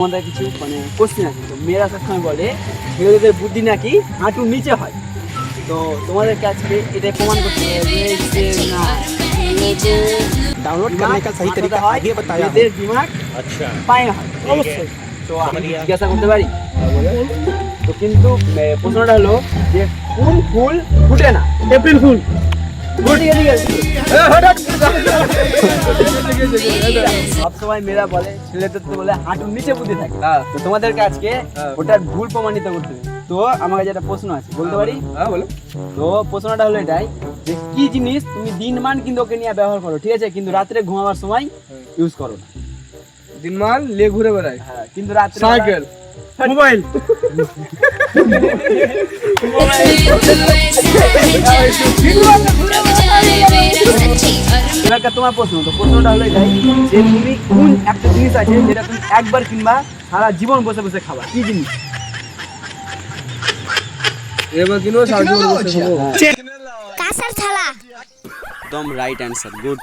আমাদের কিছু মানে কোশ্চেন আছে, তো মেয়েরা সবসময় বলে ছেলেদের বুদ্ধি নাকি হাঁটুর নিচে হয়। তো তোমাদের কাছে এটা প্রমাণ করতে হবে যে না, डाउनलोड करने का सही तरीका आगे बताया है। মেয়েদের দিমাগ अच्छा পায়ে হয় অবশ্যই। তো আমি জিজ্ঞাসা করতে পারি? তো কিন্তু প্রশ্নটা হলো যে কোন ফুল ফুটে না? April fool. সবসময় মেয়েরা বলে ছেলেদের তো বলে হাঁটুর নিচে বুদ্ধি থাকে। তো তোমাদেরকে আজকে ওটার ভুল প্রমাণিত করতে হবে। তো আমার কাছে একটা প্রশ্ন আছে, বলতে পারি? বলো। তো প্রশ্নটা হলো এটাই যে কি জিনিস তুমি দিনমান কিন্তু ওকে নিয়ে ব্যবহার করো, ঠিক আছে, কিন্তু রাত্রে ঘুমাবার সময় ইউজ করো না। দিনমান লে ঘুরে বেড়ায়। হ্যাঁ, কিন্তু রাত্রে সাইকেল, মোবাইল। এবার তোমার প্রশ্ন, তো প্রশ্নটা হলো এটাই যে তুমি কোন একটা জিনিস আছে যেটা তুমি একবার কিংবা সারা জীবন বসে বসে খাবা, কি জিনিস? এবার কিনো সাহায্য করে বসে খাবো। কাঁসার থালা। একদম রাইট অ্যান্সার, গুড।